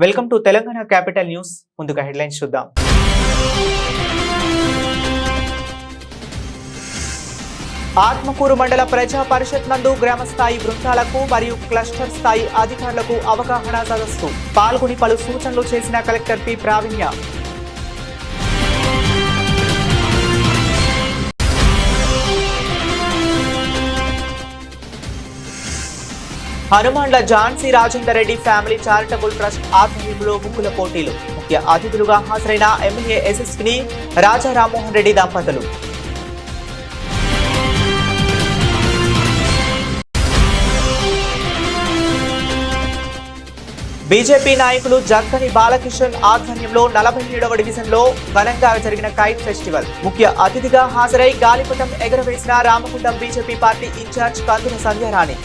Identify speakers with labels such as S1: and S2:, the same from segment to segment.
S1: Welcome to Telangana capital news. ముందుగా headlines చూద్దాం. ఆత్మకూరు మండల ప్రజా పరిషత్ నందు గ్రామ స్థాయి బృందాలకు మరియు క్లస్టర్ స్థాయి అధికారులకు అవగాహన సదస్సు పాల్గొని పలు సూచనలు చేసిన collector P Praveenya. Hanumandla Jhansi Rajender Reddy family charitable trust ఆధ్వర్యంలో ముగ్గుల పోటీలు. ముఖ్య అతిథులుగా హాజరైన ఎమ్మెల్యే ఎస్ఎస్ని రాజా రామ్మోహన్ రెడ్డి దంపతులు. బీజేపీ నాయకులు జక్కని బాలకిషన్ ఆధ్వర్యంలో 47వ డివిజన్లో ఘనంగా జరిగిన కైట్ ఫెస్టివల్. ముఖ్య అతిథిగా హాజరై గాలిపటం ఎగరవేసిన రామగుండం బీజేపీ పార్టీ ఇన్ఛార్జ్ కందుల సంధ్యారాణి.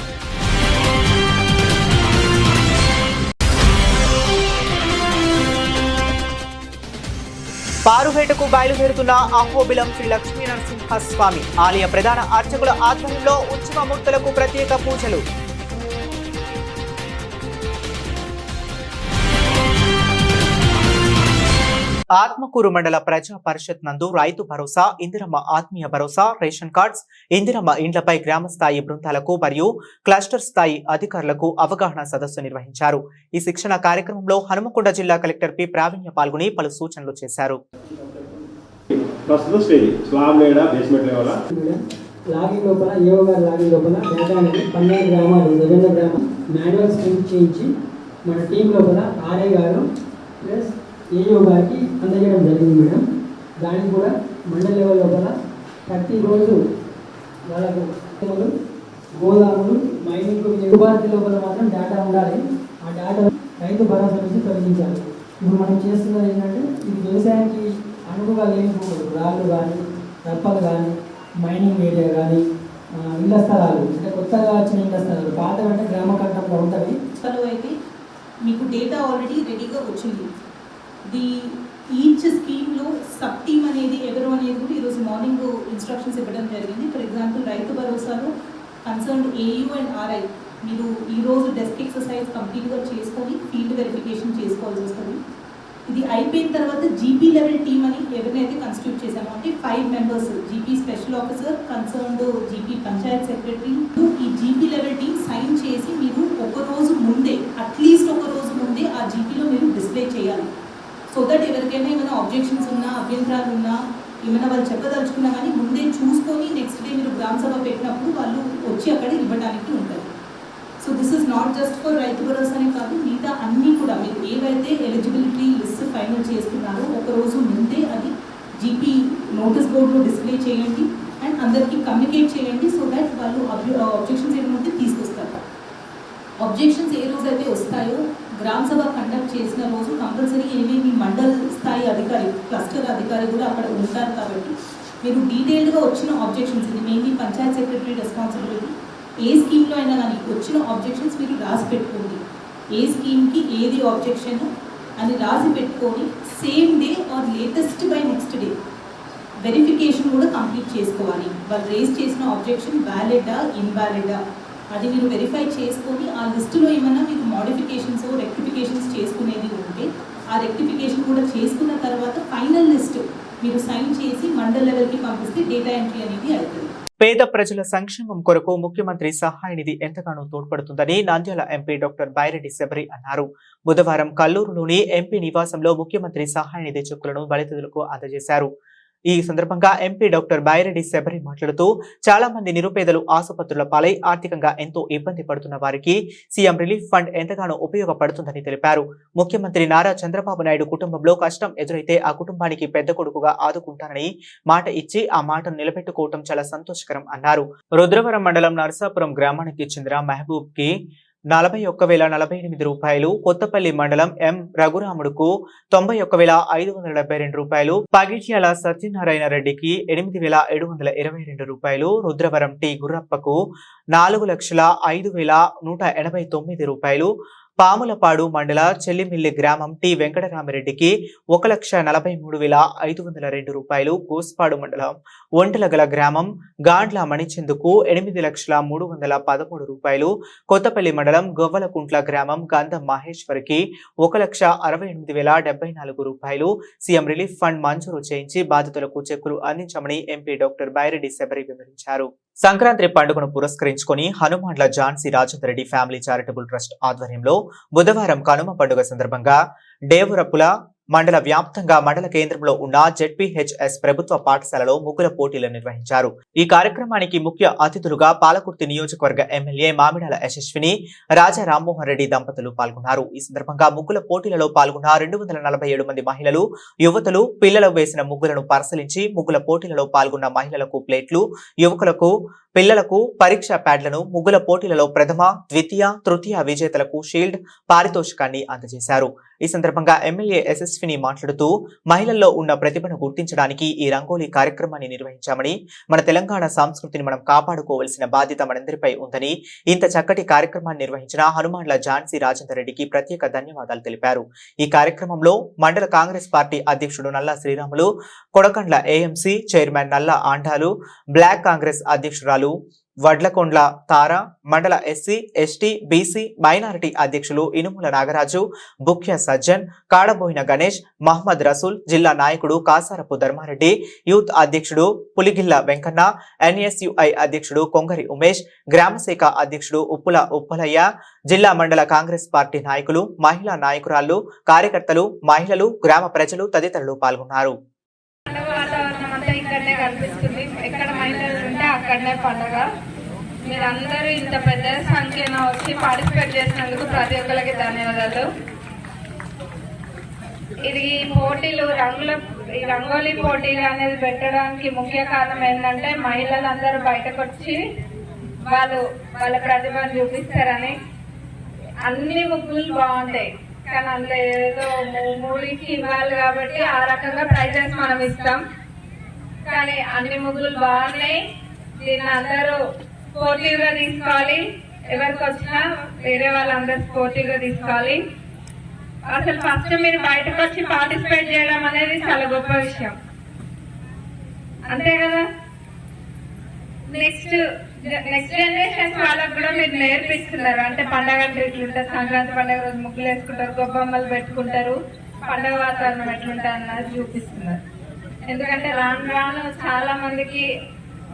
S1: పారువేటకు బయలుదేరుతున్న అహోబిలం శ్రీ లక్ష్మీ నరసింహస్వామి ఆలయ ప్రధాన అర్చకుల ఆధ్వర్యంలో ఉత్సవమూర్తులకు ప్రత్యేక పూజలు. ఆత్మకూరు మండల ప్రజా పరిషత్ నందు రైతు భరోసా, ఇందిరమ్మ ఆత్మీయ భరోసా, రేషన్ కార్డ్స్, ఇందిరమ్మ ఇండ్లపై గ్రామ స్థాయి బృందాలకు మరియు క్లస్టర్ స్థాయి అధికారులకు అవగాహన సదస్సు నిర్వహించారు. ఈ శిక్షణ కార్యక్రమంలో హనుమకొండ జిల్లా కలెక్టర్ పి ప్రావీణ్య పాల్గొని పలు సూచనలు చేశారు.
S2: ఏఓ గారికి అందజేయడం జరిగింది మేడం. దానికి కూడా మండల లెవెల్ లోపల ప్రతిరోజు వాళ్ళకు గోదాములు మైనింగ్ దిగుబాటు లోపల మాత్రం డేటా ఉండాలి. ఆ డేటా రైతు భరోసా నుంచి తొలగించాలి. ఇప్పుడు మనం చేస్తున్నది ఏంటంటే ఇది వ్యవసాయానికి అనువుగా లేని భూములు, రాళ్ళు కానీ రప్పలు కానీ మైనింగ్ ఏరియా కానీ ఇళ్ల స్థలాలు, అంటే కొత్తగా వచ్చిన ఇళ్ల స్థలాలు, పాత అంటే గ్రామ కట్టంలో ఉంటుంది.
S3: అయితే మీకు డేటా ఆల్రెడీ రెడీగా వచ్చింది. ఈచ్ స్కీమ్లో సబ్ టీమ్ అనేది ఎవరు అనేది కూడా ఈరోజు మార్నింగ్ ఇన్స్ట్రక్షన్స్ ఇవ్వడం జరిగింది. ఫర్ ఎగ్జాంపుల్ రైతు భరోసాలో కన్సర్న్డ్ ఏయూ అండ్ ఆర్ఐ మీరు ఈరోజు డెస్క్ ఎక్సర్సైజ్ కంప్లీట్గా చేసుకొని ఫీల్డ్ వెరిఫికేషన్ చేసుకోవాల్సి వస్తుంది. ఇది అయిపోయిన తర్వాత జీపీ లెవెల్ టీమ్ అని ఎవరినైతే కన్స్టిట్యూట్ చేశామో అంటే 5 members, GP special officer, concerned GP Panchayat secretary, ఈ జీపీ లెవెల్ టీమ్ సైన్ చేసి మీరు ఒకరోజు ముందే, అట్లీస్ట్ ఒక రోజు ముందే ఆ జీపీలో మీరు డిస్ప్లే చేయాలి. సో దట్ ఎవరికైనా ఏమైనా ఆబ్జెక్షన్స్ ఉన్నా, అభ్యంతరాలు ఉన్నా, ఏమైనా వాళ్ళు చెప్పదలుచుకున్నా కానీ ముందే చూసుకొని నెక్స్ట్ డే మీరు గ్రామ సభ పెట్టినప్పుడు వాళ్ళు వచ్చి అక్కడ ఇవ్వడానికి ఉంటుంది. So this is not just for రైతు భరోసానే కాదు, మిగతా అన్నీ కూడా మీరు ఏవైతే ఎలిజిబిలిటీ లిస్ట్ ఫైనల్ చేస్తున్నారో ఒకరోజు ముందే అది జీపీ నోటీస్ బోర్డులో డిస్ప్లే చేయండి అండ్ అందరికీ కమ్యూనికేట్ చేయండి. సో దట్ వాళ్ళు ఆబ్జెక్షన్స్ ఏమైనా తీసుకొస్తారు. ఆబ్జెక్షన్స్ ఏ రోజు అయితే వస్తాయో గ్రామ సభ కండక్ట్ చేసిన రోజు కంపల్సరీ ఏమేమి మండల్ స్థాయి అధికారి, క్లస్టర్ అధికారి కూడా అక్కడ ఉంటారు. కాబట్టి మీరు డీటెయిల్డ్గా వచ్చిన ఆబ్జెక్షన్స్, ఇది మెయిన్లీ పంచాయత్ సెక్రటరీ రెస్పాన్సిబిలిటీ. ఏ స్కీమ్లో అయినా కానీ వచ్చిన ఆబ్జెక్షన్స్ మీరు రాసి పెట్టుకోండి. ఏ స్కీమ్కి ఏది ఆబ్జెక్షన్ అని రాసి పెట్టుకొని same day or latest by next day verification కూడా కంప్లీట్ చేసుకోవాలి. వాళ్ళు రేజ్ చేసిన ఆబ్జెక్షన్ వ్యాలిడా ఇన్వాలిడా అది మీరు వెరిఫై చేసుకొని ఆ లిస్టులో ఏమన్నా మీకు మోడిఫికేషన్స్ రెక్టిఫికేషన్స్ చేసుకునేది ఉంటే ఆ రెక్టిఫికేషన్ కూడా చేసుకున్న తర్వాత ఫైనల్ లిస్ట్ మీరు సైన్ చేసి మండల్ లెవెల్కి పంపిస్తే డేటా ఎంట్రీ అనేది అవుతుంది.
S1: పేద ప్రజల సంక్షేమం కొరకు ముఖ్యమంత్రి సహాయ నిధి ఎంతగానో తోడ్పడుతుందని నంద్యాల ఎంపీ డాక్టర్ బైరెడ్డి శబరి అన్నారు. బుధవారం కల్లూరులోని ఎంపీ నివాసంలో ముఖ్యమంత్రి సహాయ నిధి చెక్కులను బాధితులకు అందజేశారు. ఈ సందర్భంగా ఎంపీ డాక్టర్ బైరెడ్డి శబరి మాట్లాడుతూ చాలా మంది నిరుపేదలు ఆసుపత్రుల పాలై ఆర్థికంగా ఎంతో ఇబ్బంది పడుతున్న వారికి సీఎం రిలీఫ్ ఫండ్ ఎంతగానో ఉపయోగపడుతుందని తెలిపారు. ముఖ్యమంత్రి నారా చంద్రబాబు నాయుడు కుటుంబంలో కష్టం ఎదురైతే ఆ కుటుంబానికి పెద్ద కొడుకుగా ఆదుకుంటానని మాట ఇచ్చి ఆ మాటను నిలబెట్టుకోవటం చాలా సంతోషకరం అన్నారు. రుద్రవరం మండలం నరసాపురం గ్రామానికి చెందిన మహబూబ్ కి 41,048 రూపాయలు, కొత్తపల్లి మండలం ఎం రఘురాముడుకు 91,572 రూపాయలు, పగిట్యాల సత్యనారాయణ రెడ్డికి 8,722 రూపాయలు, రుద్రవరం టి గుర్రప్పకు 4,05,189 రూపాయలు, పాములపాడు మండల చెల్లిమిల్లి గ్రామం టి వెంకటరామిరెడ్డికి 1,43,502 రూపాయలు, గోస్పాడు మండలం ఒంటెలగల గ్రామం గాండ్ల మణిచెందుకు 8,313 రూపాయలు, కొత్తపల్లి మండలం గొవ్వలకుంట్ల గ్రామం గంధం మహేశ్వరికి 1,68,074 రూపాయలు సీఎం రిలీఫ్ ఫండ్ మంజూరు చేయించి బాధితులకు చెక్కులు అందించామని ఎంపీ డాక్టర్ బైరెడ్డి శబరి వివరించారు. సంక్రాంతి పండుగను పురస్కరించుకొని Hanumandla Jhansi Rajender Reddy family charitable trust ఆధ్వర్యంలో బుధవారం కనుమ పండుగ సందర్భంగా డేవురపుల మండల వ్యాప్తంగా మండల కేంద్రంలో ఉన్న జెడ్పీహెచ్ఎస్ ప్రభుత్వ పాఠశాలలో ముగ్గుల పోటీలు నిర్వహించారు. ఈ కార్యక్రమానికి ముఖ్య అతిథులుగా పాలకుర్తి నియోజకవర్గ ఎమ్మెల్యే మామిడాల యశస్విని, రాజా రామ్మోహన్ రెడ్డి దంపతులు పాల్గొన్నారు. ఈ సందర్భంగా ముగ్గుల పోటీలలో పాల్గొన్న 247 మంది మహిళలు, యువతులు, పిల్లలు వేసిన ముగ్గులను పరిశీలించి ముగ్గుల పోటీలలో పాల్గొన్న మహిళలకు ప్లేట్లు, యువకులకు, పిల్లలకు పరీక్షా ప్యాడ్లను, ముగ్గుల పోటీలలో ప్రథమ, ద్వితీయ, తృతీయ విజేతలకు షీల్డ్, పారితోషికాన్ని అందజేశారు. ఈ సందర్భంగా ఎమ్మెల్యే యశస్విని మాట్లాడుతూ మహిళల్లో ఉన్న ప్రతిభను గుర్తించడానికి ఈ రంగోలీ కార్యక్రమాన్ని నిర్వహించామని, మన తెలంగాణ సంస్కృతిని మనం కాపాడుకోవాల్సిన బాధ్యత మనందరిపై ఉందని, ఇంత చక్కటి కార్యక్రమాన్ని నిర్వహించిన హనుమాన్ల ఝాన్సీ రాజేందర్ రెడ్డికి ప్రత్యేక ధన్యవాదాలు తెలిపారు. ఈ కార్యక్రమంలో మండల కాంగ్రెస్ పార్టీ అధ్యక్షుడు నల్లా శ్రీరాములు, కొడకండ్ల ఏఎంసీ చైర్మన్ నల్లా ఆండాలు, బ్లాక్ కాంగ్రెస్ అధ్యక్షురాలు వడ్లకొండ్ల తార, మండల ఎస్సీ, ఎస్టీ, బీసీ, మైనారిటీ అధ్యక్షులు ఇనుముల నాగరాజు, బుఖ్య సజ్జన్, కాడబోయిన గణేష్, మహమ్మద్ రసూల్, జిల్లా నాయకుడు కాసారపు ధర్మారెడ్డి, యూత్ అధ్యక్షుడు పులిగిల్ల వెంకన్న, ఎన్ఎస్యుఐ అధ్యక్షుడు కొంగరి ఉమేష్, గ్రామశాఖ అధ్యక్షుడు ఉప్పలయ్య, జిల్లా మండల కాంగ్రెస్ పార్టీ నాయకులు, మహిళా నాయకురాళ్లు, కార్యకర్తలు, మహిళలు, గ్రామ ప్రజలు తదితరులు పాల్గొన్నారు.
S4: అక్కడనే పండుగ. మీరందరూ ఇంత పెద్ద సంఖ్యన వచ్చి పార్టిసిపేట్ చేసినందుకు ప్రతి ఒక్కరికి ధన్యవాదాలు. ఇది పోటీలు ఈ రంగోలీ పోటీలు అనేది పెట్టడానికి ముఖ్య కారణం ఏంటంటే మహిళలందరూ బయటకు వచ్చి వాళ్ళ ప్రతిభను చూపిస్తారని. అన్ని ముగ్గులు బాగుంటాయి కానీ అందులో ఏదో మూడికి ఇవ్వాలి కాబట్టి ఆ రకంగా ప్రైజెస్ మనం ఇస్తాం. కానీ అన్ని ముగ్గులు బాగున్నాయి. దీన్ని అందరూ స్పోర్టివ్గా తీసుకోవాలి. ఎవరికి వచ్చినా వేరే వాళ్ళందరూ స్పోర్టివ్గా తీసుకోవాలి. అసలు ఫస్ట్ మీరు బయటకు వచ్చి పార్టిసిపేట్ చేయడం అనేది చాలా గొప్ప విషయం, అంతే కదా. నెక్స్ట్ జనరేషన్స్ వాళ్ళకు కూడా మీరు నేర్పిస్తున్నారు. అంటే పండగ ఎట్లుంటారు, సంక్రాంతి పండుగ రోజు ముగ్గులు వేసుకుంటారు, గొబ్బమ్మలు పెట్టుకుంటారు, పండుగ వాతావరణం ఎట్లుంటారు అన్నది చూపిస్తున్నారు. ఎందుకంటే రాను రాను చాలా మందికి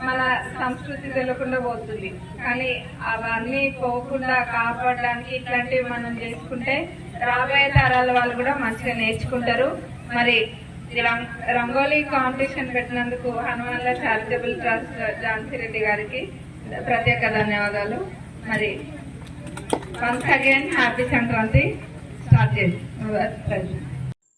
S4: మన సంస్కృతి తెలియకుండా పోతుంది. కానీ అవన్నీ పోకుండా కాపాడడానికి ఇట్లాంటివి మనం చేసుకుంటే రాబోయే తరాల వాళ్ళు కూడా మంచిగా నేర్చుకుంటారు. మరి రంగోలీ కాంపిటీషన్ పెట్టినందుకు హనుమాన్ల చారిటబుల్ ట్రస్ట్ ఝాన్సీ రెడ్డి గారికి ప్రత్యేక ధన్యవాదాలు. మరి once again happy Sankranti. Start చేసి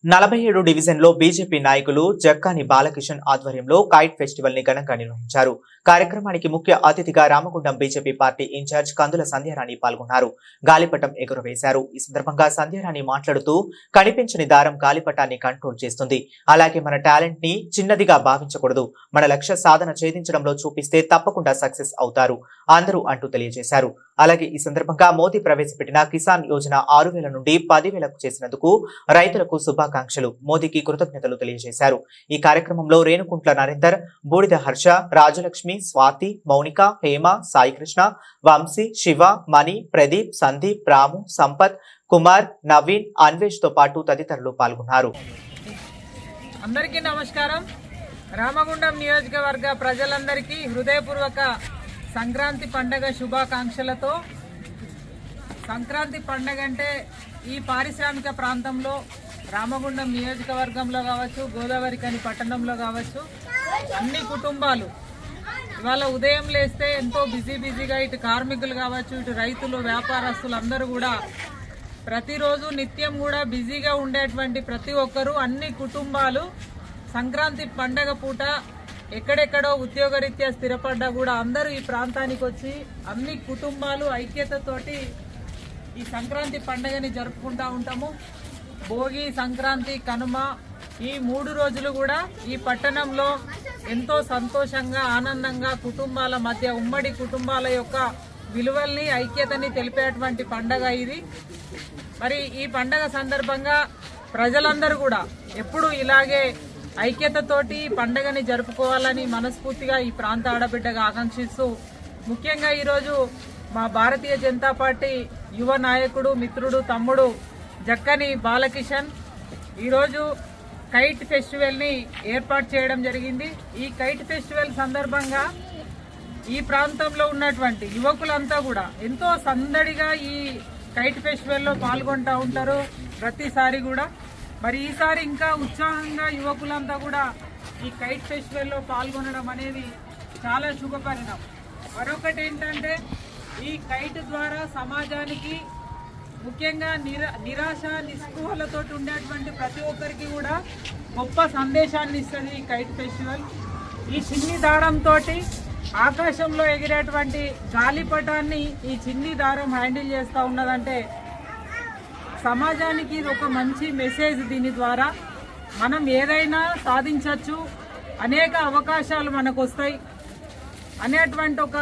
S1: 47 డివిజన్ లో బీజేపీ నాయకులు జక్కాని బాలకిషన్ ఆధ్వర్యంలో కైట్ ఫెస్టివల్ ని ఘనంగా నిర్వహించారు. కార్యక్రమానికి ముఖ్య అతిథిగా రామగుండం బీజేపీ పార్టీ ఇన్ఛార్జ్ కందుల సంధ్యారాణి పాల్గొన్నారు. గాలిపటం ఎగురవేశారు. ఈ సందర్భంగా సంధ్యారాణి మాట్లాడుతూ కనిపించని దారం గాలిపటాన్ని కంట్రోల్ చేస్తుంది. అలాగే మన టాలెంట్ ని చిన్నదిగా భావించకూడదు. మన లక్ష్య సాధన ఛేదించడంలో చూపిస్తే తప్పకుండా సక్సెస్ అవుతారు అందరూ అంటూ తెలియజేశారు. అలాగే ఈ సందర్భంగా మోదీ ప్రవేశపెట్టిన కిసాన్ యోజన 6,000 నుండి 10,000కు చేసినందుకు రైతులకు శుభాకాంక్షలు, మోదీకి కృతజ్ఞతలు తెలియజేశారు. ఈ కార్యక్రమంలో రేణుకుంట్ల నరేందర్, బూడిద హర్ష, రాజలక్ష్మి, స్వాతి, మౌనిక, హేమ, సాయికృష్ణ, వంశీ, శివ, మణి, ప్రదీప్, సందీప్, రాము, సంపత్, కుమార్, నవీన్, అన్వేష్ తో పాటు తదితరులు పాల్గొన్నారు.
S5: అందరికీ నమస్కారం. రామగుండం నియోజకవర్గ ప్రజలందరికీ హృదయపూర్వక సంక్రాంతి పండగ శుభాకాంక్షలతో. సంక్రాంతి పండగ అంటే ఈ పారిశ్రామిక ప్రాంతంలో రామగుండం నియోజకవర్గంలో కావచ్చు, గోదావరిఖని పట్టణంలో కావచ్చు, అన్ని కుటుంబాలు ఇవాళ ఉదయం లేస్తే ఎంతో బిజీగా ఇటు కార్మికులు కావచ్చు, ఇటు రైతులు, వ్యాపారస్తులు అందరూ కూడా ప్రతిరోజు నిత్యం కూడా బిజీగా ఉండేటువంటి ప్రతి ఒక్కరూ, అన్ని కుటుంబాలు సంక్రాంతి పండగ పూట ఎక్కడెక్కడో ఉద్యోగరీత్యా స్థిరపడ్డా కూడా అందరూ ఈ ప్రాంతానికి వచ్చి అన్ని కుటుంబాలు ఐక్యతతోటి ఈ సంక్రాంతి పండగని జరుపుకుంటూ ఉంటాము. భోగి, సంక్రాంతి, కనుమ ఈ 3 రోజులు కూడా ఈ పట్టణంలో ఎంతో సంతోషంగా, ఆనందంగా కుటుంబాల మధ్య, ఉమ్మడి కుటుంబాల యొక్క విలువల్ని, ఐక్యతని తెలిపేటువంటి పండగ ఇది. మరి ఈ పండగ సందర్భంగా ప్రజలందరూ కూడా ఎప్పుడు ఇలాగే ఐక్యతతోటి పండగని జరుపుకోవాలని మనస్ఫూర్తిగా ఈ ప్రాంత ఆడబిడ్డగా ఆకాంక్షిస్తూ, ముఖ్యంగా ఈరోజు మా భారతీయ జనతా పార్టీ యువ నాయకుడు, మిత్రుడు, తమ్ముడు జక్కని బాలకిషన్ ఈరోజు కైట్ ఫెస్టివల్ని ఏర్పాటు చేయడం జరిగింది. ఈ కైట్ ఫెస్టివల్ సందర్భంగా ఈ ప్రాంతంలో ఉన్నటువంటి యువకులంతా కూడా ఎంతో సందడిగా ఈ కైట్ ఫెస్టివల్లో పాల్గొంటూ ఉంటారు ప్రతిసారి కూడా. మరి ఈసారి ఇంకా ఉత్సాహంగా యువకులంతా కూడా ఈ కైట్ ఫెస్టివల్లో పాల్గొనడం అనేది చాలా శుభపరిణామం. మరొకటి ఏంటంటే ఈ కైట్ ద్వారా సమాజానికి ముఖ్యంగా నిరాశ నిస్పృహలతో ఉండేటువంటి ప్రతి ఒక్కరికి కూడా గొప్ప సందేశాన్ని ఇస్తుంది ఈ కైట్ ఫెస్టివల్. ఈ చిన్ని దారంతో ఆకాశంలో ఎగిరేటువంటి గాలిపటాన్ని ఈ చిన్ని దారం హ్యాండిల్ చేస్తూ ఉన్నదంటే సమాజానికి ఇది ఒక మంచి మెసేజ్. దీని ద్వారా మనం ఏదైనా సాధించవచ్చు, అనేక అవకాశాలు మనకు వస్తాయి అనేటువంటి ఒక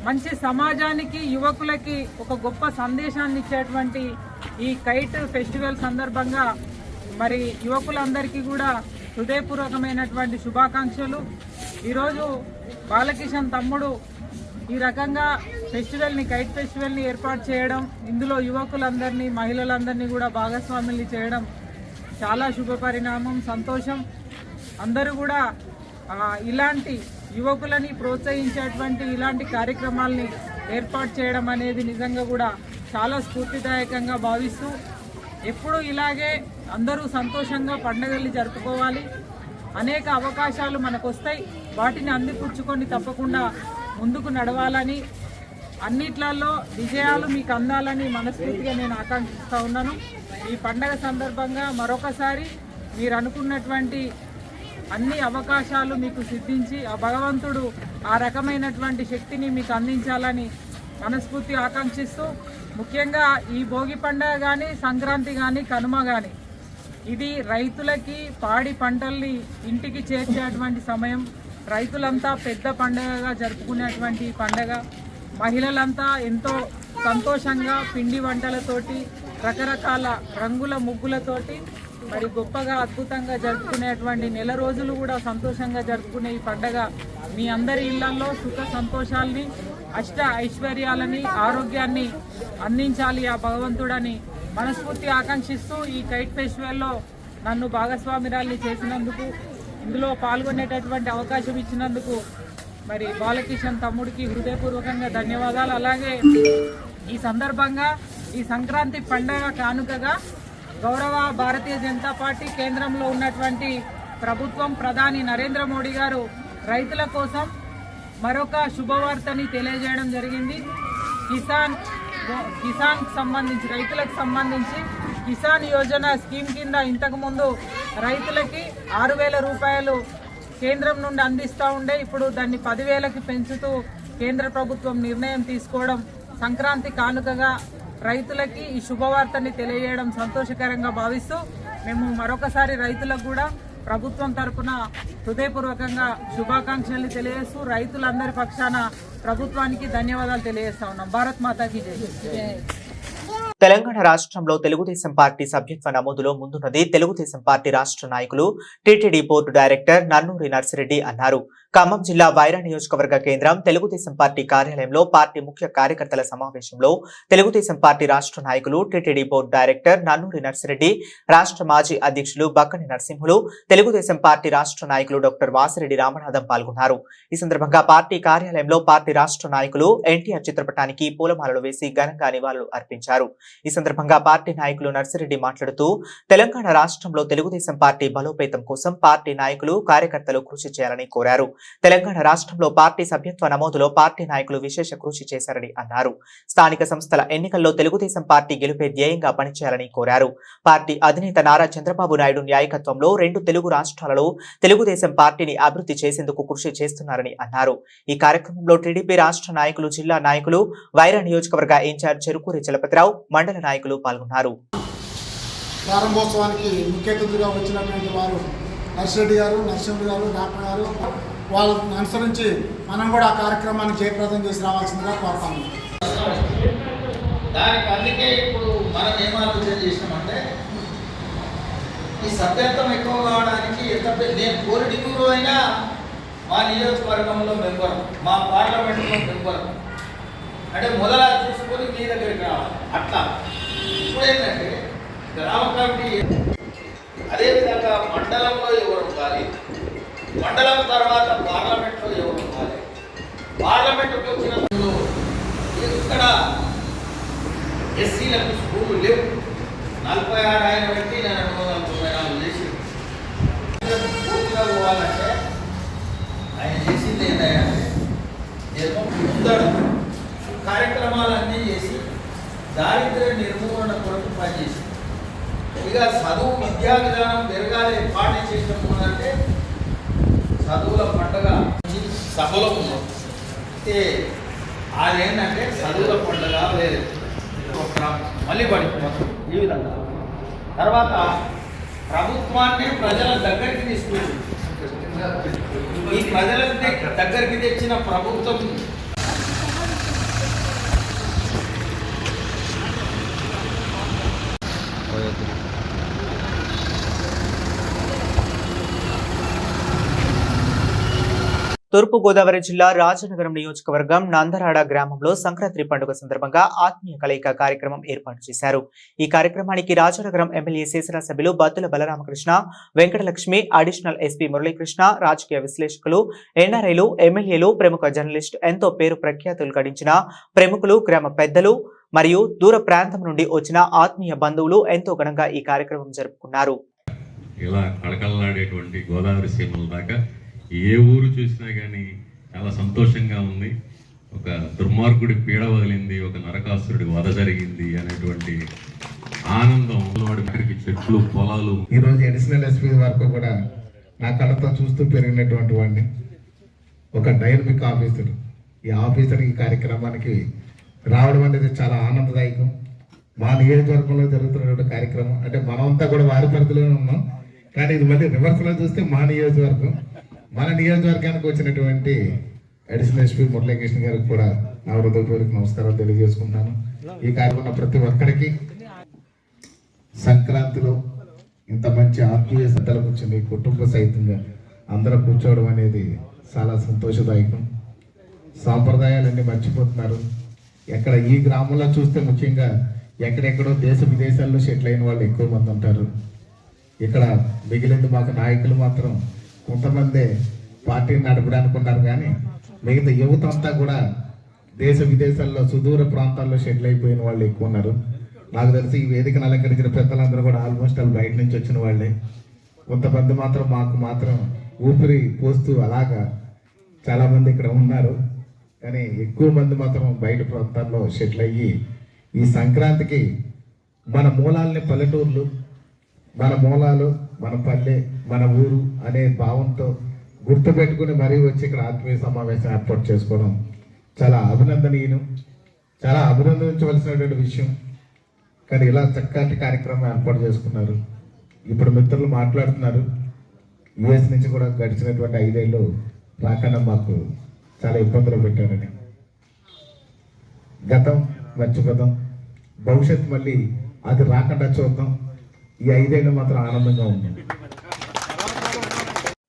S5: మంచి సమాజానికి, యువకులకి ఒక గొప్ప సందేశాన్ని ఇచ్చేటువంటి ఈ కైట్ ఫెస్టివల్ సందర్భంగా మరి యువకులందరికీ కూడా హృదయపూర్వకమైనటువంటి శుభాకాంక్షలు. ఈరోజు బాలకిషన్ తమ్ముడు ఈ రకంగా ఫెస్టివల్ని, కైట్ ఫెస్టివల్ని ఏర్పాటు చేయడం, ఇందులో యువకులందరినీ, మహిళలందరినీ కూడా భాగస్వాములు చేయడం చాలా శుభపరిణామం, సంతోషం. అందరూ కూడా ఇలాంటి యువకులని ప్రోత్సహించేటువంటి ఇలాంటి కార్యక్రమాల్ని ఏర్పాటు చేయడం అనేది నిజంగా కూడా చాలా స్ఫూర్తిదాయకంగా భావిస్తూ, ఎప్పుడు ఇలాగే అందరూ సంతోషంగా పండుగల్ని జరుపుకోవాలి. అనేక అవకాశాలు మనకు వస్తాయి, వాటిని అందిపుచ్చుకొని తప్పకుండా ముందుకు నడవాలని, అన్నిట్లలో విజయాలు మీకు అందాలని మనస్ఫూర్తిగా నేను ఆకాంక్షిస్తూ ఉన్నాను. ఈ పండగ సందర్భంగా మరొకసారి మీరు అనుకున్నటువంటి అన్ని అవకాశాలు మీకు సిద్ధించి ఆ భగవంతుడు ఆ రకమైనటువంటి శక్తిని మీకు అందించాలని మనస్ఫూర్తిగా ఆకాంక్షిస్తూ, ముఖ్యంగా ఈ భోగి పండుగ కానీ, సంక్రాంతి కానీ, కనుమ కానీ ఇది రైతులకి పాడి పంటల్ని ఇంటికి చేర్చేటువంటి సమయం. రైతులంతా పెద్ద పండుగగా జరుపుకునేటువంటి పండుగ. మహిళలంతా ఎంతో సంతోషంగా పిండి వంటలతోటి, రకరకాల రంగుల ముగ్గులతోటి మరి గొప్పగా అద్భుతంగా జరుపుకునేటువంటి నెల రోజులు కూడా సంతోషంగా జరుపుకునే ఈ పండుగ మీ అందరి ఇళ్లలో సుఖ సంతోషాలని, అష్ట ఐశ్వర్యాలని, ఆరోగ్యాన్ని అందించాలి ఆ భగవంతుడని మనస్ఫూర్తి ఆకాంక్షిస్తూ, ఈ కైట్ ఫెస్టివల్లో నన్ను భాగస్వామిరాల్ని చేసినందుకు, ఇందులో పాల్గొనేటటువంటి అవకాశం ఇచ్చినందుకు మరి బాలకిషన్ తమ్ముడికి హృదయపూర్వకంగా ధన్యవాదాలు. అలాగే ఈ సందర్భంగా ఈ సంక్రాంతి పండుగ కానుకగా గౌరవ భారతీయ జనతా పార్టీ కేంద్రంలో ఉన్నటువంటి ప్రభుత్వం, ప్రధాని నరేంద్ర మోడీ గారు రైతుల కోసం మరొక శుభవార్తని తెలియజేయడం జరిగింది. కిసాన్ సంబంధించి, రైతులకు సంబంధించి కిసాన్ యోజన స్కీమ్ కింద ఇంతకుముందు రైతులకి 6,000 రూపాయలు కేంద్రం నుండి అందిస్తూ ఉండే, ఇప్పుడు దాన్ని 10,000కి పెంచుతూ కేంద్ర ప్రభుత్వం నిర్ణయం తీసుకోవడం, సంక్రాంతి కానుకగా రైతులకి ఈ శుభవార్తని తెలియజేయడం సంతోషకరంగా భావిస్తూ, మేము మరొకసారి రైతులకు కూడా ప్రభుత్వం తరపున హృదయపూర్వకంగా శుభాకాంక్షలు తెలియజేస్తూ, రైతులందరి పక్షాన ప్రభుత్వానికి ధన్యవాదాలు తెలియజేస్తా ఉన్నాం. భారత్ మాతాకి జై.
S1: తెలంగాణ రాష్ట్రంలో తెలుగుదేశం పార్టీ సభ్యత్వ నమోదులో ముందున్నది తెలుగుదేశం పార్టీ రాష్ట్ర నాయకులు, TTD board director Nannuri Narsireddy అన్నారు. ఖమ్మం జిల్లా వైరా నియోజకవర్గ కేంద్రం తెలుగుదేశం పార్టీ కార్యాలయంలో పార్టీ ముఖ్య కార్యకర్తల సమావేశంలో తెలుగుదేశం పార్టీ రాష్ట్ర నాయకులు, TTD board director Nannuri Narsireddy, రాష్ట్ర మాజీ అధ్యక్షులు బక్కని నరసింహులు, తెలుగుదేశం పార్టీ రాష్ట్ర నాయకులు డాక్టర్ వాసిరెడ్డి రామనాథం పాల్గొన్నారు. ఈ సందర్భంగా పార్టీ కార్యాలయంలో పార్టీ రాష్ట్ర నాయకులు ఎన్టీఆర్ చిత్రపటానికి పూలమాలలు వేసి ఘనంగా నివాళులు అర్పించారు. ఈ సందర్భంగా పార్టీ నాయకులు నర్సిరెడ్డి మాట్లాడుతూ, తెలంగాణ రాష్ట్రంలో తెలుగుదేశం పార్టీ బలోపేతం కోసం పార్టీ నాయకులు, కార్యకర్తలు కృషి చేయాలని కోరారు. తెలంగాణ రాష్ట్రంలో పార్టీ సభ్యత్వ నమోదులో పార్టీ నాయకులు విశేష కృషి చేశారని అన్నారు. స్థానిక సంస్థల ఎన్నికల్లో తెలుగుదేశం పార్టీ గెలుపే ధ్యేయంగా పనిచేయాలని కోరారు. పార్టీ అధినేత నారా చంద్రబాబు నాయుడు నాయకత్వంలో 2 తెలుగు రాష్ట్రాలలో తెలుగుదేశం పార్టీని అభివృద్ధి చేసేందుకు కృషి చేస్తున్నారని అన్నారు. ఈ కార్యక్రమంలో టీడీపీ రాష్ట్ర నాయకులు, జిల్లా నాయకులు, వైరా నియోజకవర్గ ఇన్ఛార్జ్ చెరుకూరి చలపతిరావు, మండల నాయకులు పాల్గొన్నారు.
S6: ప్రారంభోత్సవానికి ముఖ్య అతిథిగా వచ్చినటువంటి వారు నర్సిరెడ్డి గారు, నరసింహుడు గారు, డాక్టర్ గారు, వాళ్ళని అనుసరించి మనం కూడా ఆ కార్యక్రమాన్ని జయప్రదం చేసి రావాల్సిందిగా కోరుతాము.
S7: దానికి అందుకే ఇప్పుడు మనం ఏం ఆలోచన చేసినామంటే ఈ సభ్యత్వం ఎక్కువ కావడానికి నేను పొలిటికల్ అయినా మా నియోజకవర్గంలో మెంబర్, మా పార్లమెంట్లో మెంబర్ అంటే మొదలా చూసుకొని మీ దగ్గరికి రావాలి. అట్లా ఇప్పుడు ఏంటంటే గ్రామ కమిటీ, అదేవిధంగా మండలంలో ఎవరు ఉండాలి, మండలం తర్వాత పార్లమెంట్లో ఎవరు ఉండాలి, పార్లమెంట్కి వచ్చిన ఇక్కడ ఎస్సీలకు స్కూళ్ళు లేవు. 46 ఆయన పెట్టి నేను 294 చేసి పూర్తిగా పోవాలంటే ఆయన చేసింది ఏంటంటే ఏమో ముందడు కార్యక్రమాలన్నీ చేసి దారిద్ర్య నిర్మూలన కొరకు పనిచేసి ఇక చదువు విద్యా విధానం పెరగాలి పాటించేటప్పుడు అంటే చదువుల పండుగ సభలో ఉన్నాం. అయితే అదేంటంటే చదువుల పండుగ లేదు మళ్ళీ పడిపోతాం ఈ విధంగా. తర్వాత ప్రభుత్వాన్ని ప్రజల దగ్గరికి తీసుకొచ్చి ఈ ప్రజల దగ్గరికి తెచ్చిన ప్రభుత్వం
S1: తూర్పుగోదావరి జిల్లా రాజనగరం నియోజకవర్గం నందరాడ గ్రామంలో సంక్రాంతి పండుగ సందర్భంగా ఆత్మీయ కలయిక కార్యక్రమం ఏర్పాటు చేశారు. ఈ కార్యక్రమానికి రాజనగరం ఎమ్మెల్యే శాసనసభ్యులు బత్తుల బలరామకృష్ణ, వెంకటలక్ష్మి, అడిషనల్ ఎస్పీ మురళీకృష్ణ, రాజకీయ విశ్లేషకులు, ఎన్ఆర్ఐలు, ఎమ్మెల్యేలు, ప్రముఖ జర్నలిస్టు, ఎంతో పేరు ప్రఖ్యాతులు గడించిన ప్రముఖులు, గ్రామ పెద్దలు మరియు దూర ప్రాంతం నుండి వచ్చిన ఆత్మీయ బంధువులు ఎంతో ఘనంగా ఈ కార్యక్రమం జరుపుకున్నారు.
S8: ఇలా కళకళలాడేటువంటి గోదావరి సీమల దాకా ఏ ఊరు చూసినా కానీ చాలా సంతోషంగా ఉంది. ఒక దుర్మార్గుడి పీడ వదిలింది, ఒక నరకాసురుడి వధ జరిగింది అనేటువంటి ఆనందం. వాడికి చెట్లు, పొలాలు.
S6: ఈరోజు అడిషనల్ ఎస్పీ వరకు కూడా నా కళ్ళతో చూస్తూ పెరిగినటువంటి వాడిని, ఒక డైనమిక్ ఆఫీసర్. ఈ ఆఫీసర్ ఈ కార్యక్రమానికి రావడం అనేది చాలా ఆనందదాయకం. మా నియోజకవర్గంలో జరుగుతున్నటువంటి కార్యక్రమం అంటే మనమంతా కూడా వారి పరిధిలోనే ఉన్నాం, కానీ ఇది మళ్ళీ రివర్స్లో చూస్తే మా నియోజకవర్గం. మన నియోజకవర్గానికి వచ్చినటువంటి అడిషనల్ ఎస్పీ మురళీకృష్ణ గారికి కూడా నా హృదయపూర్వక నమస్కారాలు తెలియజేసుకుంటాను. ఈ కార్యక్రమం ప్రతి ఒక్కరికి సంక్రాంతిలో ఇంత మంచి ఆత్మీయ శ్రద్ధలు కూర్చొని కుటుంబ సహితంగా అందరూ కూర్చోవడం అనేది చాలా సంతోషదాయకం. సాంప్రదాయాలన్నీ మర్చిపోతున్నారు. ఎక్కడ ఈ గ్రామంలో చూస్తే ముఖ్యంగా ఎక్కడెక్కడో దేశ విదేశాల్లో సెటిల్ అయిన వాళ్ళు ఎక్కువ మంది ఉంటారు. ఇక్కడ మిగిలింది మాకు నాయకులు మాత్రం కొంతమందే పార్టీని నడపడానికి ఉన్నారు, కానీ మిగతా యువత అంతా కూడా దేశ విదేశాల్లో సుదూర ప్రాంతాల్లో సెటిల్ అయిపోయిన వాళ్ళు ఎక్కువ ఉన్నారు. నాకు తెలిసి ఈ వేదికను అలంకరించిన పెద్దలందరూ కూడా ఆల్మోస్ట్ వాళ్ళు బయట నుంచి వచ్చిన వాళ్ళే. కొంతమంది మాత్రం మాకు మాత్రం ఊపిరి పోస్తూ అలాగా చాలామంది ఇక్కడ ఉన్నారు, కానీ ఎక్కువ మంది మాత్రం బయట ప్రాంతాల్లో సెటిల్ అయ్యి ఈ సంక్రాంతికి మన మూలాలని, పల్లెటూర్లు, మన మూలాలు, మన పల్లె, మన ఊరు అనే భావంతో గుర్తుపెట్టుకుని మరీ వచ్చి ఇక్కడ ఆత్మీయ సమావేశం ఏర్పాటు చేసుకోవడం చాలా అభినందనీయం, చాలా అభినందించవలసినటువంటి విషయం. కానీ ఇలా చక్కటి కార్యక్రమం ఏర్పాటు చేసుకున్నారు. ఇప్పుడు మిత్రులు మాట్లాడుతున్నారు, యుఎస్ నుంచి కూడా గడిచినటువంటి 5 ఏళ్ళు రాకుండా మాకు చాలా ఇబ్బందులు పెట్టారని. గతం మర్చిపోదాం, భవిష్యత్తు మళ్ళీ అది రాకుండా చూద్దాం. ఈ 5 ఏళ్ళు మాత్రం ఆనందంగా ఉంది.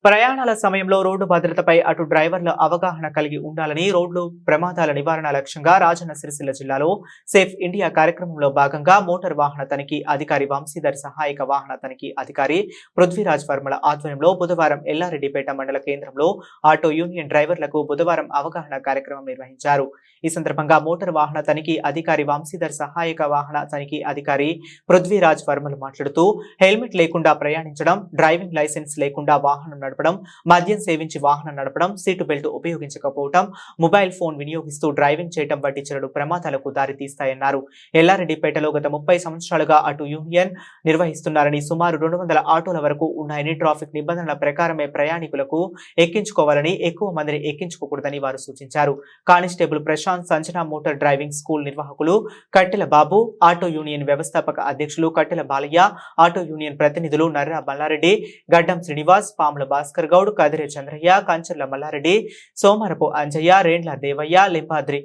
S1: ప్రయాణాల సమయంలో రోడ్డు భద్రతపై అటు డ్రైవర్ల అవగాహన కలిగి ఉండాలని రోడ్లు ప్రమాదాల నివారణ లక్ష్యంగా రాజన్న సిరిసిల్ల జిల్లాలో సేఫ్ ఇండియా కార్యక్రమంలో భాగంగా మోటార్ వాహన తనిఖీ అధికారి వంశీధర్, సహాయక వాహన తనిఖీ అధికారి పృథ్వీరాజ్ వర్మల ఆధ్వర్యంలో బుధవారం ఎల్లారెడ్డిపేట మండల కేంద్రంలో ఆటో యూనియన్ డ్రైవర్లకు బుధవారం అవగాహన కార్యక్రమం నిర్వహించారు. ఈ సందర్భంగా మోటార్ వాహన తనిఖీ అధికారి వంశీధర్, సహాయక వాహన తనిఖీ అధికారి పృథ్వీరాజ్ వర్మలు మాట్లాడుతూ హెల్మెట్ లేకుండా ప్రయాణించడం, డ్రైవింగ్ లైసెన్స్ లేకుండా వాహనం నడపడం, మద్యం సేవించి వాహనం నడపడం, సీటు బెల్ట్ ఉపయోగించకపోవడం, మొబైల్ ఫోన్ వినియోగిస్తూ డ్రైవింగ్ చేయడం వంటి చెడు ప్రమాదాలకు దారితీస్తాయన్నారు. ఎల్లారెడ్డిపేటలో గత 30 సంవత్సరాలుగా అటు యూనియన్ నిర్వహిస్తున్నారని, సుమారు 200 ఆటోల వరకు ఉన్నాయని, ట్రాఫిక్ నిబంధనల ప్రకారమే ప్రయాణికులకు ఎక్కించుకోవాలని, ఎక్కువ మందిని ఎక్కించుకోకూడదని వారు సూచించారు. Constable Prashant, Sanjana motor driving school నిర్వాహకులు కట్టెల బాబు, ఆటో యూనియన్ వ్యవస్థాపక అధ్యక్షులు కట్టెల బాలయ్య, ఆటో యూనియన్ ప్రతినిధులు నర్రా మల్లారెడ్డి, గడ్డం శ్రీనివాస్, పాముల భాస్కర్ గౌడ్, కదిరే చంద్రయ్య, కంచర్ల మల్లారెడ్డి, సోమరపు అంజయ్య, రేండ్ల దేవయ్య, లింబాద్రి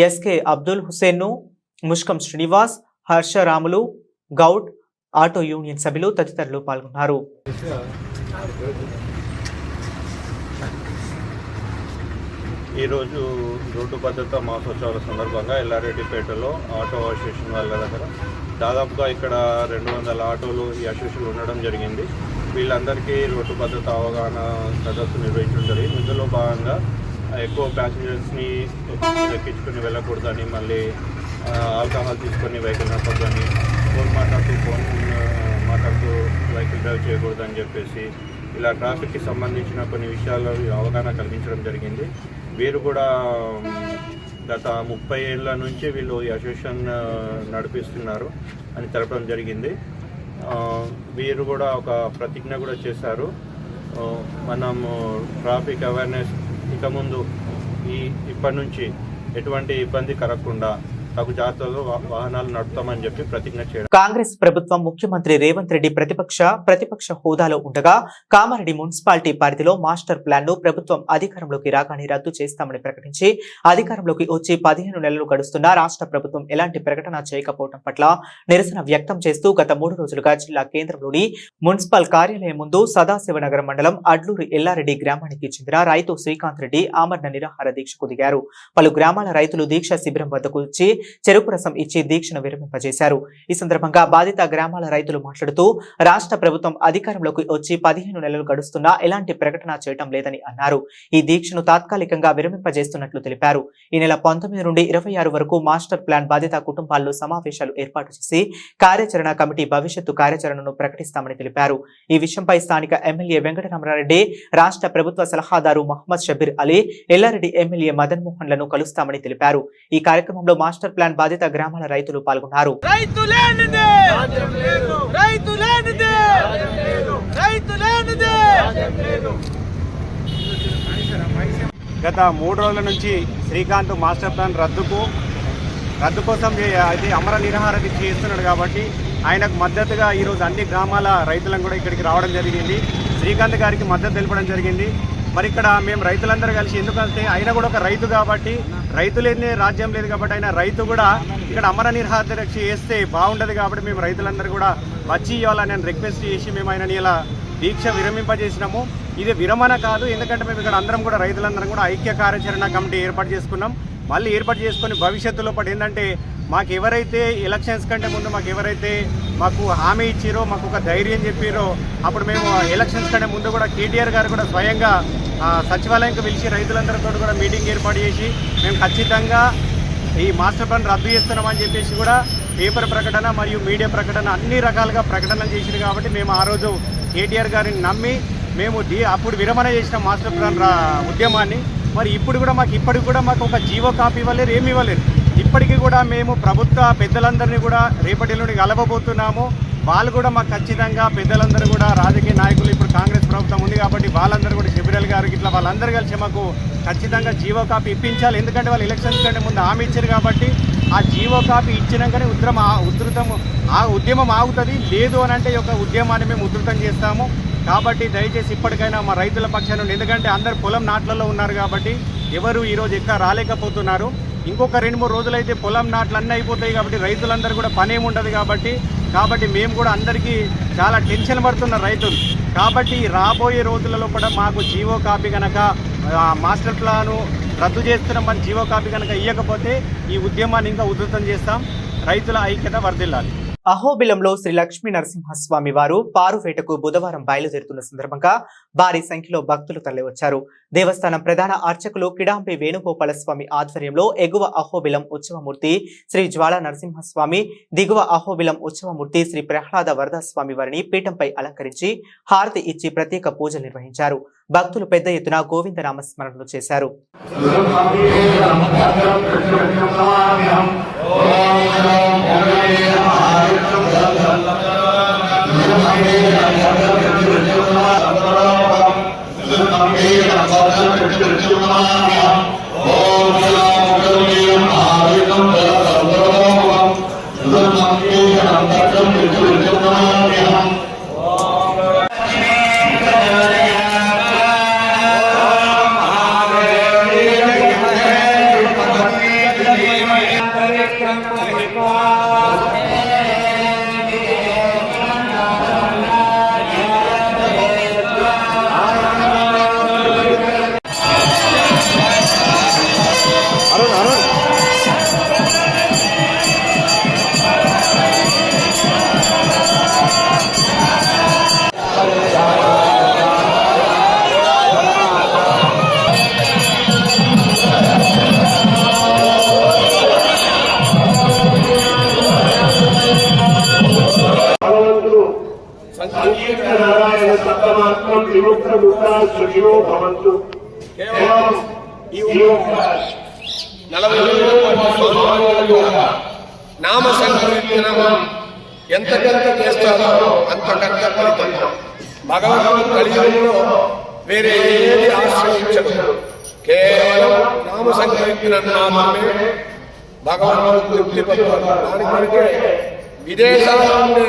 S1: ఎస్కే అబ్దుల్ హుసేన్ ను ముష్కం శ్రీనివాస్, హర్షరాములు గౌడ్, ఆటో యూనియన్ సభ్యులు తదితరులు పాల్గొన్నారు.
S9: ఈరోజు రోడ్డు భద్రతా మహోత్సవాల సందర్భంగా ఎల్లారెడ్డిపేటలో ఆటో అసోసియేషన్ వాళ్ళ దగ్గర దాదాపుగా ఇక్కడ 200 ఆటోలు ఈ అసోసియేషన్ ఉండడం జరిగింది. వీళ్ళందరికీ రోడ్డు భద్రత అవగాహన సదస్సు నిర్వహించడం జరిగింది. ఇందులో భాగంగా ఎక్కువ ప్యాసింజర్స్ని ఎక్కించుకొని వెళ్ళకూడదని, మళ్ళీ ఆల్కహాల్ తీసుకొని వెహికల్ నడపద్దని, ఫోన్ మాట్లాడుతూ వెహికల్ డ్రైవ్ చేయకూడదని చెప్పేసి ఇలా ట్రాఫిక్కి సంబంధించిన కొన్ని విషయాల్లో అవగాహన కల్పించడం జరిగింది. వీరు కూడా గత 30 ఏళ్ళ నుంచి వీళ్ళు ఈ అసోసియేషన్ నడిపిస్తున్నారు అని తెలపడం జరిగింది. వీరు కూడా ఒక ప్రతిజ్ఞ కూడా చేశారు. మనము ట్రాఫిక్ అవేర్నెస్ ఇక ముందు ఇప్పటి నుంచి ఎటువంటి ఇబ్బంది కలగకుండా తగు జాగ్రత్తలు వాహనాలు నడుపుతామని చెప్పి ప్రతిజ్ఞ చేయడం.
S1: కాంగ్రెస్ ప్రభుత్వం ముఖ్యమంత్రి రేవంత్ రెడ్డి ప్రతిపక్ష హోదాలో ఉండగా కామారెడ్డి మున్సిపాలిటీ పరిధిలో మాస్టర్ ప్లాన్ ను ప్రభుత్వం అధికారంలోకి రాగానే రద్దు చేస్తామని ప్రకటించి అధికారంలోకి వచ్చి 15 నెలలు గడుస్తున్నా రాష్ట్ర ప్రభుత్వం ఎలాంటి ప్రకటన చేయకపోవడం పట్ల నిరసన వ్యక్తం చేస్తూ గత 3 రోజులుగా జిల్లా కేంద్రంలోని మున్సిపల్ కార్యాలయం ముందు సదాశివనగరం మండలం అడ్లూరి ఎల్లారెడ్డి గ్రామానికి చెందిన రైతు శ్రీకాంత్ రెడ్డి ఆమరణ నిరాహార దీక్షకు దిగారు. పలు గ్రామాల రైతులు దీక్ష శిబిరం వద్దకు వచ్చి చెరుకు రసం ఇచ్చి దీక్షను విరమింపజేశారు. ఈ సందర్భంగా బాధిత గ్రామాల రైతులు మాట్లాడుతూ రాష్ట్ర ప్రభుత్వం అధికారంలోకి వచ్చి 15 నెలలు గడుస్తున్నా ఎలాంటి ప్రకటన చేయటం లేదని అన్నారు. ఈ దీక్షను తాత్కాలికంగా విరమింపజేస్తున్నట్లు తెలిపారు. ఈ నెల 19 నుండి 26 వరకు మాస్టర్ ప్లాన్ బాధిత కుటుంబాల్లో సమావేశాలు ఏర్పాటు చేసి కార్యాచరణ కమిటీ భవిష్యత్తు కార్యాచరణను ప్రకటిస్తామని తెలిపారు. ఈ విషయంపై స్థానిక ఎమ్మెల్యే వెంకటరామరెడ్డి, రాష్ట్ర ప్రభుత్వ సలహాదారు మహమ్మద్ షబీర్ అలీ, ఎల్లారెడ్డి ఎమ్మెల్యే మదన్ మోహన్ లను కలుస్తామని తెలిపారు. ఈ కార్యక్రమంలో మాస్టర్ ప్లాన్ బాధిత గ్రామాల రైతులు పాల్గొన్నారు.
S10: గత 3 రోజుల నుంచి శ్రీకాంత్ మాస్టర్ ప్లాన్ రద్దు కోసం అయితే అమర నిరాహార దీక్ష చేస్తున్నాడు కాబట్టి ఆయనకు మద్దతుగా ఈరోజు అన్ని గ్రామాల రైతులను కూడా ఇక్కడికి రావడం జరిగింది. శ్రీకాంత్ గారికి మద్దతు తెలపడం జరిగింది. మరి ఇక్కడ మేము రైతులందరూ కలిసి, ఎందుకంటే ఆయన కూడా ఒక రైతు కాబట్టి, రైతు లేని రాజ్యం లేదు కాబట్టి ఆయన రైతు కూడా ఇక్కడ అమర నిరాహార దీక్ష చేస్తే బాగుండదు కాబట్టి మేము రైతులందరూ కూడా వచ్చి ఇవ్వాలని నేను రిక్వెస్ట్ చేసి మేము ఆయనని ఇలా దీక్ష విరమింపజేసినాము. ఇది విరమణ కాదు, ఎందుకంటే మేము ఇక్కడ అందరం కూడా రైతులందరం కూడా ఐక్య కార్యాచరణ కమిటీ ఏర్పాటు చేసుకున్నాం. మళ్ళీ ఏర్పాటు చేసుకుని భవిష్యత్తులో పాటు ఏంటంటే మాకు ఎవరైతే ఎలక్షన్స్ కంటే ముందు మాకు హామీ ఇచ్చిరో, మాకు ఒక ధైర్యం చెప్పిరో, అప్పుడు మేము ఎలక్షన్స్ కంటే ముందు కూడా కేటీఆర్ గారు కూడా స్వయంగా సచివాలయంకి పిలిచి రైతులందరితో కూడా మీటింగ్ ఏర్పాటు చేసి మేము ఖచ్చితంగా ఈ మాస్టర్ ప్లాన్ రద్దు చేస్తున్నామని చెప్పేసి కూడా పేపర్ ప్రకటన మరియు మీడియా ప్రకటన అన్ని రకాలుగా ప్రకటనలు చేసింది. కాబట్టి మేము ఆ రోజు కేటీఆర్ గారిని నమ్మి మేము అప్పుడు విరమణ చేసిన మాస్టర్ ప్లాన్ ఉద్యమాన్ని మరి ఇప్పటికి కూడా మాకు ఒక జీవో కాపీ ఇవ్వలేరు, ఏమి ఇవ్వలేరు. ఇప్పటికీ కూడా మేము ప్రభుత్వ పెద్దలందరినీ కూడా రేపటిలోని కలవబోతున్నాము. వాళ్ళు కూడా మాకు ఖచ్చితంగా పెద్దలందరూ కూడా రాజకీయ నాయకులు, ఇప్పుడు కాంగ్రెస్ ప్రభుత్వం ఉంది కాబట్టి వాళ్ళందరూ కూడా షబీర్ గారికి ఇట్లా వాళ్ళందరూ కలిసి మాకు ఖచ్చితంగా జీవో కాపీ ఇప్పించాలి. ఎందుకంటే వాళ్ళు ఎలక్షన్స్ కంటే ముందు హామీ ఇచ్చారు కాబట్టి ఆ జీవో కాపీ ఇచ్చినాకనే ఉద్యమం ఆగుతుంది. లేదు అని అంటే ఒక ఉద్యమాన్ని మేము ఉధృతం చేస్తాము. కాబట్టి దయచేసి ఇప్పటికైనా మా రైతుల పక్షాన, ఎందుకంటే అందరు పొలం నాట్లలో ఉన్నారు కాబట్టి ఎవరు ఈరోజు ఎక్కడ రాలేకపోతున్నారు. ఇంకొక 2-3 రోజులైతే పొలం నాట్లు అన్నీ అయిపోతాయి కాబట్టి రైతులందరూ కూడా పని ఏమి ఉండదు కాబట్టి మేము కూడా అందరికీ చాలా టెన్షన్ పడుతున్నారు రైతులు. కాబట్టి రాబోయే రోజులలో కూడా మాకు జీవో కాపీ కనుక మాస్టర్ ప్లాను రద్దు చేస్తున్నామని జీవో కాపీ కనుక ఇవ్వకపోతే ఈ ఉద్యమాన్ని ఇంకా ఉధృతం చేస్తాం. రైతుల ఐక్యత వర్ధిల్లాలి.
S1: అహోబిలంలో శ్రీ లక్ష్మీ నరసింహస్వామి వారు పారువేటకు బుధవారం బయలుదేరుతున్న సందర్భంగా భారీ సంఖ్యలో భక్తులు తరలివచ్చారు. దేవస్థానం ప్రధాన అర్చకులు కిడాంబి వేణుగోపాల స్వామి ఆధ్వర్యంలో ఎగువ అహోబిలం ఉత్సవమూర్తి శ్రీ జ్వాలా నరసింహస్వామి, దిగువ అహోబిలం ఉత్సవమూర్తి శ్రీ ప్రహ్లాద వరదస్వామి వారిని పీఠంపై అలంకరించి హారతి ఇచ్చి ప్రత్యేక పూజలు నిర్వహించారు. భక్తులు పెద్ద ఎత్తున గోవింద నామస్మరణలు చేశారు.
S11: సంకీర్ణ నారాయణ సప్తమాత్మం విముక్త ముక్త సుఖినో భవంతు. కేవలం ఈ 40 నామ సంకీర్తనం ఎంతకంత చేస్తారో అంతకంత ఫలితం. భగవంతుడు కలియుగంలో వేరే ఏది ఆశ్రయించదు, కేవలం నామ సంకీర్తనం మాత్రమే భగవంతుడు తృప్తి పడతారు. దాని కొరకే విదేశాల నుండే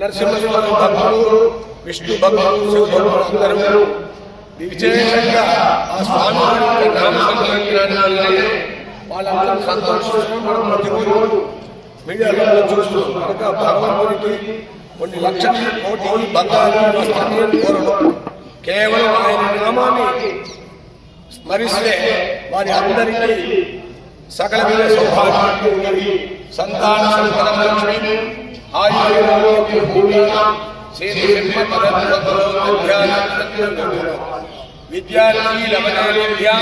S11: నరసింహస్వామి భక్తులు, విష్ణు భక్తులు, శివ భక్తులు అందరూ విశేషంగా ఆ స్వామి నామ సంకీర్తనాన్ని వాళ్ళందరూ సంతోషించడం మనం ప్రతిరోజు మీడియాలో చూస్తున్నాం. కనుక భగవంతుడికి కొన్ని లక్షల కోటి బంగారు వస్తాన్ని కోరడం, కేవలం ఆయన నామాన్ని స్మరిస్తే వారి అందరికీ సకలమైన సౌభాగ్యం, సంతాన సంపదం, లక్ష్మి, విద్యార్థి లభతే విద్యా,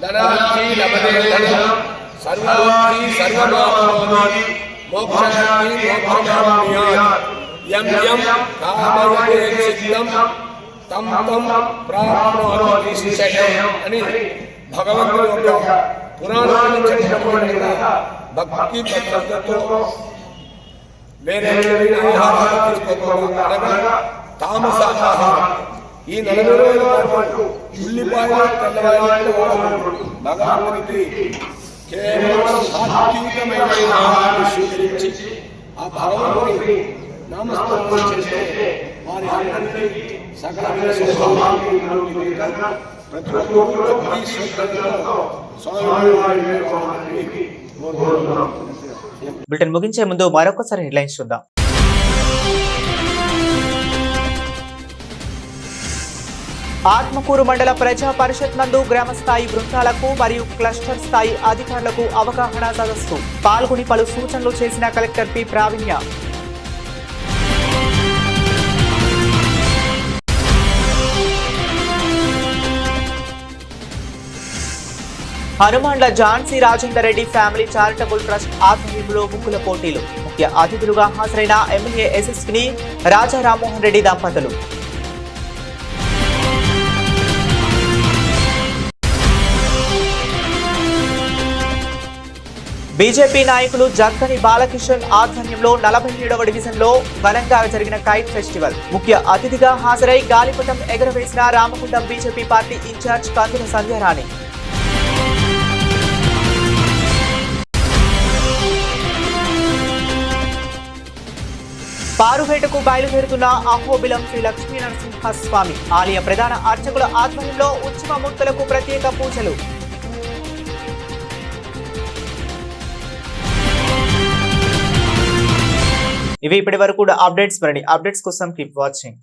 S11: ధనార్థి లభతే ధనం, సర్వార్థి సర్వమాప్నోతి, మోక్షార్థి మోక్షమాప్నుయాత్. యం యం కామయతే సిద్ధం తం తం ప్రాప్నోతి నిశ్చయం అని భగవంతుడి యొక్క పురాణాన్ని చెప్పబడిన భక్తి శ్రద్ధతో వేరే ఆహారాలు తీసుకోకుండా తామస ఆహారం ఈ 40 రోజుల పాటు ఉల్లిపాయలు తెల్లవాయలు భగవంతుడికి కేవలం సాత్వికమైన ఆహారాన్ని స్వీకరించి ఆ భగవంతుడి నామస్మరణ చేస్తే వారి అందరికీ సకలమైన సౌభాగ్యం ప్రతి ఒక్కరూ భక్తి శ్రద్ధలతో స్వామి
S1: బులెటిన్ ముగించే ముందు మరొకసారి హెడ్లైన్స్ చూద్దాం. ఆత్మకూరు మండల ప్రజా పరిషత్ నందు గ్రామ స్థాయి బృందాలకు మరియు క్లస్టర్ స్థాయి అధికారులకు అవగాహన సదస్సు. పాల్గొని పలు సూచనలు చేసిన collector P Praveenya. Hanumandla Jhansi Rajender Reddy family charitable trust ఆధ్వర్యంలో ముగ్గుల పోటీలు. ముఖ్య అతిథులుగా హాజరైన ఎమ్మెల్యే ఎస్ఎస్విని రాజా రామ్మోహన్ రెడ్డి దంపతులు. బీజేపీ నాయకులు జక్కని బాలకిషన్ ఆధ్వర్యంలో 47వ డివిజన్లో ఘనంగా జరిగిన కైట్ ఫెస్టివల్. ముఖ్య అతిథిగా హాజరై గాలిపటం ఎగరవేసిన రామగుండం బీజేపీ పార్టీ ఇన్ఛార్జ్ కందుల సంధ్యారాణి. పారువేటకు బయలుదేరుతున్న అహోబిలం శ్రీ లక్ష్మీ నరసింహస్వామి ఆలయ ప్రధాన అర్చకుల ఆధ్వర్యంలో ఉత్సవ మూర్తులకు ప్రత్యేక పూజలు. ఇవి ఇప్పటి వరకు అప్డేట్స్. మరిన్ని అప్డేట్స్ కోసం కీప్ వాచింగ్.